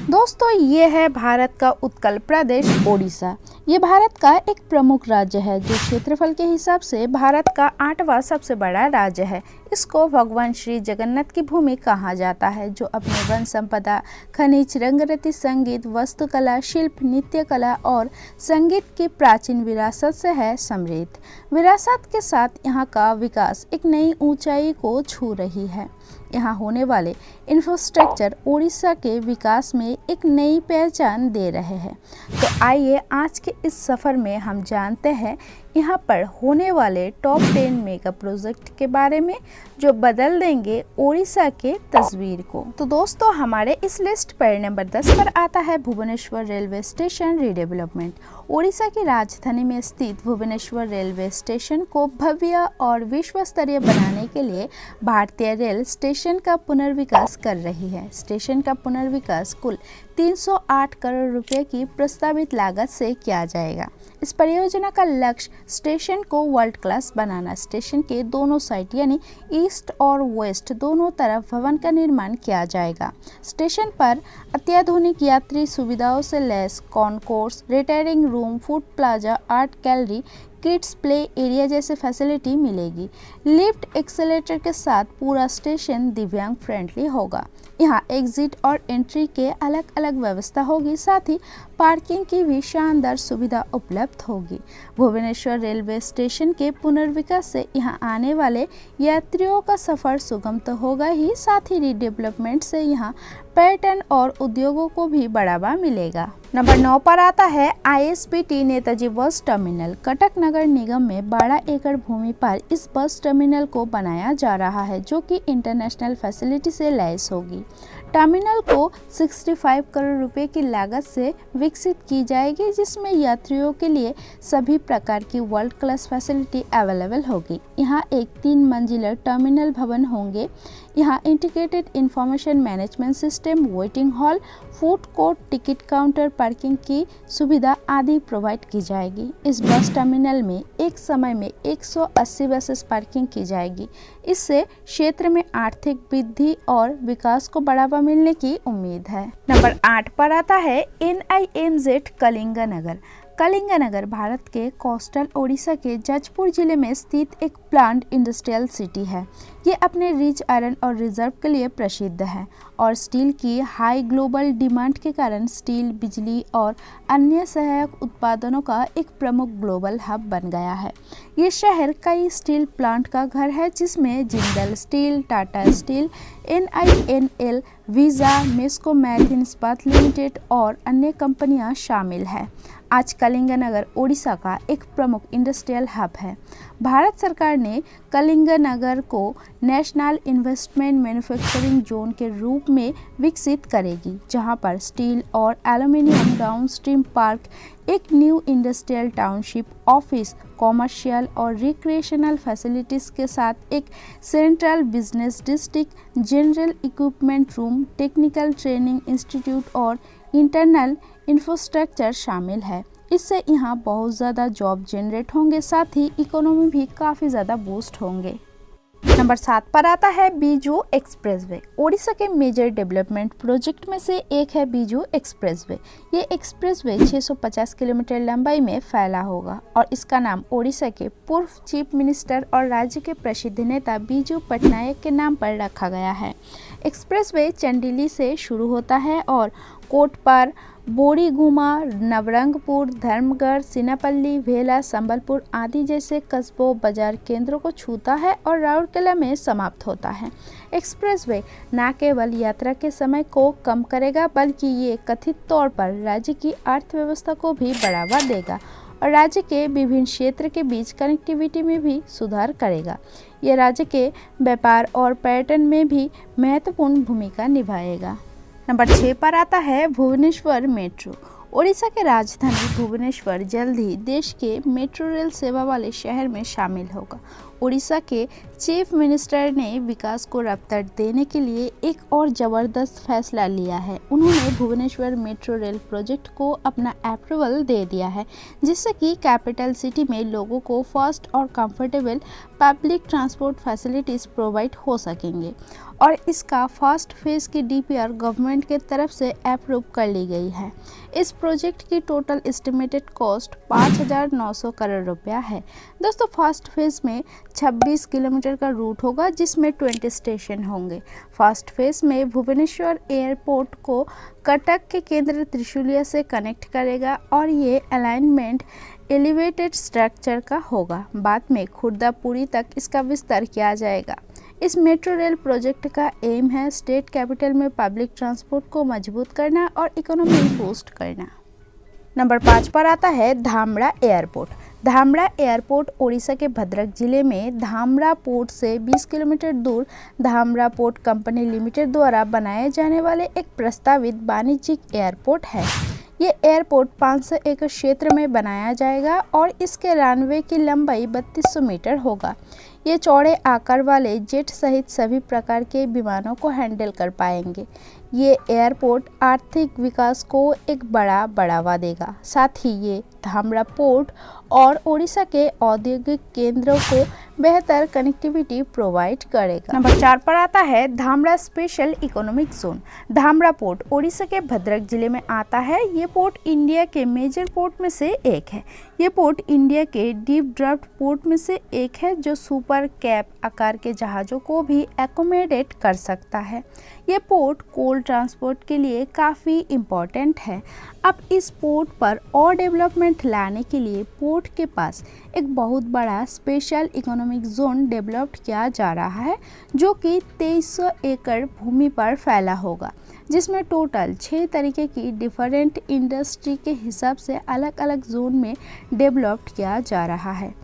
दोस्तों ये है भारत का उत्कल प्रदेश ओडिशा। ये भारत का एक प्रमुख राज्य है जो क्षेत्रफल के हिसाब से भारत का 8वां सबसे बड़ा राज्य है। इसको भगवान श्री जगन्नाथ की भूमि कहा जाता है, जो अपने वन संपदा, खनिज, रंगरती, संगीत, वास्तुकला, शिल्प, नृत्य कला और संगीत की प्राचीन विरासत से है समृद्ध। विरासत के साथ यहाँ का विकास एक नई ऊंचाई को छू रही है। यहाँ होने वाले इंफ्रास्ट्रक्चर ओडिशा के विकास में एक नई पहचान दे रहे हैं। तो आइए आज के इस सफ़र में हम जानते हैं यहाँ पर होने वाले टॉप 10 मेगा प्रोजेक्ट के बारे में, जो बदल देंगे ओडिशा के तस्वीर को। तो दोस्तों हमारे इस लिस्ट पर नंबर 10 पर आता है Bhubaneswar railway station redevelopment. Odisha की राजधानी में स्थित भुवनेश्वर रेलवे स्टेशन को भव्य और विश्व स्तरीय बनाने के लिए भारतीय रेल स्टेशन का पुनर्विकास कर रही है। स्टेशन का पुनर्विकास कुल 308 करोड़ रुपए की प्रस्तावित लागत से किया जाएगा। इस परियोजना का लक्ष्य स्टेशन को वर्ल्ड क्लास बनाना। स्टेशन के दोनों साइड यानी ईस्ट और वेस्ट दोनों तरफ भवन का निर्माण किया जाएगा। स्टेशन पर अत्याधुनिक यात्री सुविधाओं से लैस concourse, retiring room, food plaza, art gallery, kids play area जैसे फैसिलिटी मिलेगी। लिफ्ट, एक्सेलेटर के साथ पूरा स्टेशन दिव्यांग फ्रेंडली होगा। यहाँ एग्जिट और एंट्री के अलग अलग व्यवस्था होगी, साथ ही पार्किंग की भी शानदार सुविधा उपलब्ध होगी। भुवनेश्वर रेलवे स्टेशन के पुनर्विकास से यहाँ आने वाले यात्रियों का सफ़र सुगम तो होगा ही, साथ ही रीडेवलपमेंट से यहाँ पर्यटन और उद्योगों को भी बढ़ावा मिलेगा। नंबर 9 पर आता है ISBT Netaji bus terminal. Cuttack नगर निगम में 12 एकड़ भूमि पर इस बस टर्मिनल को बनाया जा रहा है, जो कि इंटरनेशनल फैसिलिटी से लैस होगी। टर्मिनल को 65 करोड़ रुपए की लागत से विकसित की जाएगी, जिसमें यात्रियों के लिए सभी प्रकार की वर्ल्ड क्लास फैसिलिटी अवेलेबल होगी। यहाँ एक 3 मंजिला टर्मिनल भवन होंगे। यहाँ integrated information management system, waiting hall, food court, ticket counter, parking की सुविधा आदि प्रोवाइड की जाएगी। इस बस टर्मिनल में एक समय में 180 बसेस पार्किंग की जाएगी। इससे क्षेत्र में आर्थिक वृद्धि और विकास को बढ़ावा मिलने की उम्मीद है। नंबर 8 पर आता है NIMZ कलिंगनगर। कलिंगनगर भारत के कोस्टल ओडिशा के जजपुर जिले में स्थित एक प्लांट इंडस्ट्रियल सिटी है। ये अपने रिच आयरन और रिजर्व के लिए प्रसिद्ध है और स्टील की हाई ग्लोबल डिमांड के कारण स्टील, बिजली और अन्य सहायक उत्पादनों का एक प्रमुख ग्लोबल हब बन गया है। ये शहर कई स्टील प्लांट का घर है, जिसमें Jindal steel, Tata steel, NINL, Visa, Mesco Maithan Ispat limited और अन्य कंपनियां शामिल हैं। आज कलिंगनगर ओडिशा का एक प्रमुख इंडस्ट्रियल हब है। भारत सरकार ने कलिंगनगर को नेशनल इन्वेस्टमेंट मैन्युफैक्चरिंग जोन के रूप में विकसित करेगी, जहां पर स्टील और एल्यूमिनियम डाउनस्ट्रीम पार्क, एक new industrial township, office, commercial और रिक्रिएशनल फैसिलिटीज़ के साथ एक central business district, general equipment room, technical training institute और इंटरनल इंफ्रास्ट्रक्चर शामिल है। इससे यहाँ बहुत ज़्यादा जॉब जनरेट होंगे, साथ ही इकोनॉमी भी काफ़ी ज़्यादा बूस्ट होंगे। नंबर 7 पर आता है बीजू एक्सप्रेसवे। ओडिशा के मेजर डेवलपमेंट प्रोजेक्ट में से एक है बीजू एक्सप्रेसवे। ये एक्सप्रेसवे 650 किलोमीटर लंबाई में फैला होगा और इसका नाम ओडिशा के पूर्व चीफ मिनिस्टर और राज्य के प्रसिद्ध नेता बीजू पटनायक के नाम पर रखा गया है। एक्सप्रेसवे चंडीली से शुरू होता है और कोटपार, बोरीगुमा, नवरंगपुर, धर्मगढ़, सिनापल्ली, भेला, संबलपुर आदि जैसे कस्बों, बाजार केंद्रों को छूता है और राउरकेला में समाप्त होता है। एक्सप्रेसवे न केवल यात्रा के समय को कम करेगा, बल्कि ये कथित तौर पर राज्य की अर्थव्यवस्था को भी बढ़ावा देगा और राज्य के विभिन्न क्षेत्र के बीच कनेक्टिविटी में भी सुधार करेगा। ये राज्य के व्यापार और पर्यटन में भी महत्वपूर्ण भूमिका निभाएगा। नंबर 6 पर आता है भुवनेश्वर मेट्रो। ओडिशा के राजधानी भुवनेश्वर जल्द ही देश के मेट्रो रेल सेवा वाले शहर में शामिल होगा। ओडिशा के चीफ मिनिस्टर ने विकास को रफ्तार देने के लिए एक और ज़बरदस्त फैसला लिया है। उन्होंने भुवनेश्वर मेट्रो रेल प्रोजेक्ट को अपना अप्रूवल दे दिया है, जिससे कि कैपिटल सिटी में लोगों को फास्ट और comfortable public transport facilities provide हो सकेंगे और इसका फर्स्ट फेज़ की डीपीआर गवर्नमेंट के तरफ से अप्रूव कर ली गई है। इस प्रोजेक्ट की टोटल एस्टिमेटेड कॉस्ट 5,900 करोड़ रुपया है। दोस्तों फर्स्ट फेज़ में 26 किलोमीटर का रूट होगा जिसमें 20 स्टेशन होंगे। फर्स्ट फेज़ में भुवनेश्वर एयरपोर्ट को कटक के केंद्र त्रिशूलिया से कनेक्ट करेगा और ये अलाइनमेंट एलिवेटेड स्ट्रक्चर का होगा। बाद में खुर्दापुरी तक इसका विस्तार किया जाएगा। इस मेट्रो रेल प्रोजेक्ट का एम है स्टेट कैपिटल में पब्लिक ट्रांसपोर्ट को मजबूत करना और इकोनॉमी बूस्ट करना। नंबर 5 पर आता है धामरा एयरपोर्ट। धामरा एयरपोर्ट ओडिशा के भद्रक जिले में धामरा पोर्ट से 20 किलोमीटर दूर धामरा पोर्ट कंपनी लिमिटेड द्वारा बनाए जाने वाले एक प्रस्तावित वाणिज्यिक एयरपोर्ट है। ये एयरपोर्ट 500 एकड़ क्षेत्र में बनाया जाएगा और इसके रनवे की लंबाई 3200 मीटर होगा। ये चौड़े आकार वाले जेट सहित सभी प्रकार के विमानों को हैंडल कर पाएंगे। ये एयरपोर्ट आर्थिक विकास को एक बड़ा बढ़ावा देगा। साथ ही ये धामरा पोर्ट और ओडिशा के औद्योगिक केंद्रों को बेहतर कनेक्टिविटी प्रोवाइड करेगा। नंबर 4 पर आता है Dhamra special economic zone. Dhamra port Odisha के भद्रक जिले में आता है। ये पोर्ट इंडिया के मेजर पोर्ट में से एक है। ये पोर्ट इंडिया के डीप ड्राफ्ट पोर्ट में से एक है जो सुपर कैप आकार के जहाज़ों को भी एकोमोडेट कर सकता है। ये पोर्ट कोल ट्रांसपोर्ट के लिए काफ़ी इम्पोर्टेंट है। अब इस पोर्ट पर और डेवलपमेंट लाने के लिए पोर्ट के पास एक बहुत बड़ा स्पेशल इकोनॉमिक जोन डेवलप किया जा रहा है जो कि 2300 एकड़ भूमि पर फैला होगा, जिसमें टोटल 6 तरीके की डिफरेंट इंडस्ट्री के हिसाब से अलग अलग जोन में डेवलप किया जा रहा है।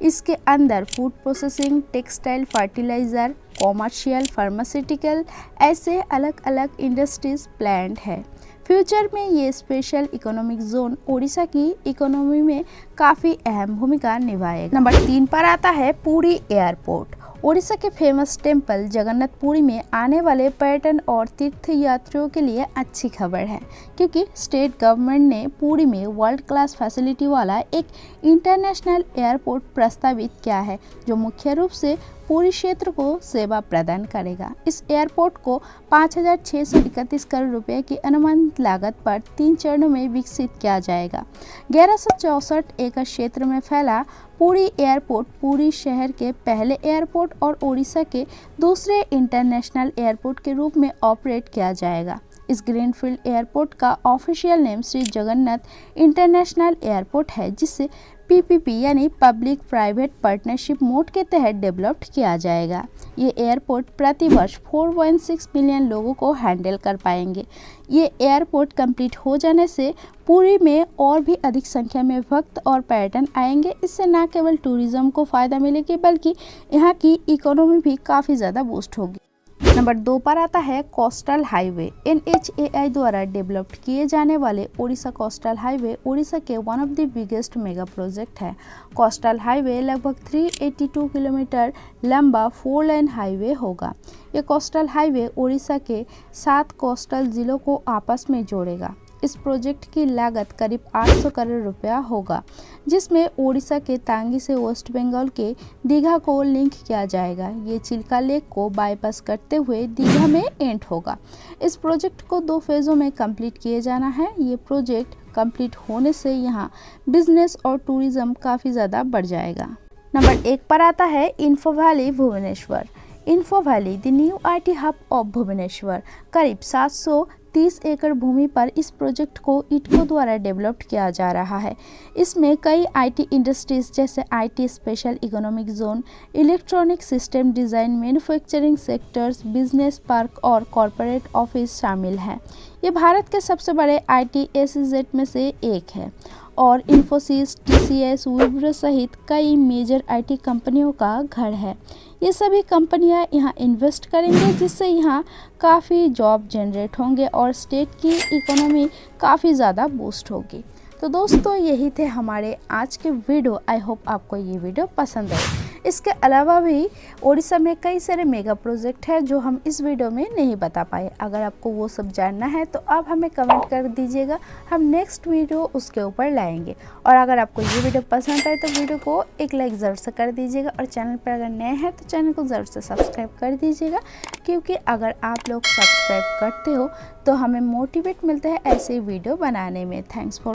इसके अंदर food processing, textile, fertiliser, commercial, pharmaceutical ऐसे अलग अलग इंडस्ट्रीज प्लान्ड है। फ्यूचर में ये स्पेशल इकोनॉमिक जोन ओडिशा की इकोनॉमी में काफ़ी अहम भूमिका निभाएगा। नंबर 3 पर आता है पुरी एयरपोर्ट। ओडिशा के फेमस टेम्पल जगन्नाथ पुरी में आने वाले पर्यटन और तीर्थ यात्रियों के लिए अच्छी खबर है, क्योंकि स्टेट गवर्नमेंट ने पुरी में वर्ल्ड क्लास फैसिलिटी वाला एक इंटरनेशनल एयरपोर्ट प्रस्तावित किया है जो मुख्य रूप से पूरी क्षेत्र को सेवा प्रदान करेगा। इस एयरपोर्ट को 5,631 करोड़ रुपए की अनुमानित लागत पर 3 चरणों में विकसित किया जाएगा। 1164 एकड़ क्षेत्र में फैला पुरी एयरपोर्ट पुरी शहर के पहले एयरपोर्ट और ओडिशा के दूसरे इंटरनेशनल एयरपोर्ट के रूप में ऑपरेट किया जाएगा। इस ग्रीनफील्ड एयरपोर्ट का official name Shri Jagannath international airport है, जिसे पीपीपी यानी पब्लिक प्राइवेट पार्टनरशिप मोड के तहत डेवलप्ड किया जाएगा। ये एयरपोर्ट प्रति वर्ष 4.6 मिलियन लोगों को हैंडल कर पाएंगे। ये एयरपोर्ट कंप्लीट हो जाने से पुरी में और भी अधिक संख्या में भक्त और पर्यटन आएंगे। इससे न केवल टूरिज्म को फ़ायदा मिलेगी बल्कि यहाँ की इकोनॉमी भी काफ़ी ज़्यादा बूस्ट होगी। नंबर 2 पर आता है कोस्टल हाईवे। NHAI द्वारा डेवलप्ड किए जाने वाले ओडिशा कोस्टल हाईवे ओडिशा के one of the biggest mega project है। कोस्टल हाईवे लगभग 382 किलोमीटर लंबा 4 लेन हाईवे होगा। ये कोस्टल हाईवे ओडिशा के 7 कोस्टल जिलों को आपस में जोड़ेगा। इस प्रोजेक्ट की लागत करीब 800 करोड़ रुपया होगा, जिसमें ओडिशा के तांगी से वेस्ट बंगाल के दीघा को लिंक किया जाएगा। ये चिल्का लेक को बाईपास करते हुए दीघा में एंड होगा। इस प्रोजेक्ट को 2 फेज़ों में कंप्लीट किए जाना है। ये प्रोजेक्ट कंप्लीट होने से यहाँ बिजनेस और टूरिज्म काफ़ी ज़्यादा बढ़ जाएगा। नंबर 1 पर आता है info valley Bhubaneswar. Info valley the new IT hub of Bhubaneswar करीब 730 एकड़ भूमि पर इस प्रोजेक्ट को इटको द्वारा डेवलप्ड किया जा रहा है। इसमें कई IT इंडस्ट्रीज जैसे IT special economic zone, electronic system design, manufacturing sectors, business park और कॉरपोरेट ऑफिस शामिल हैं। ये भारत के सबसे बड़े IT SEZ में से एक है और इन्फोसिस, TCS, विप्रो सहित कई मेजर IT कंपनियों का घर है। ये सभी कंपनियां यहाँ इन्वेस्ट करेंगे, जिससे यहाँ काफ़ी जॉब जनरेट होंगे और स्टेट की इकोनॉमी काफ़ी ज़्यादा बूस्ट होगी। तो दोस्तों यही थे हमारे आज के वीडियो। आई होप आपको ये वीडियो पसंद आए। इसके अलावा भी ओडिशा में कई सारे मेगा प्रोजेक्ट है जो हम इस वीडियो में नहीं बता पाए। अगर आपको वो सब जानना है तो आप हमें कमेंट कर दीजिएगा, हम नेक्स्ट वीडियो उसके ऊपर लाएंगे। और अगर आपको ये वीडियो पसंद आए तो वीडियो को एक लाइक ज़रूर से कर दीजिएगा और चैनल पर अगर नए हैं तो चैनल को ज़रूर से सब्सक्राइब कर दीजिएगा, क्योंकि अगर आप लोग सब्सक्राइब करते हो तो हमें मोटिवेट मिलता है ऐसे वीडियो बनाने में। Thanks for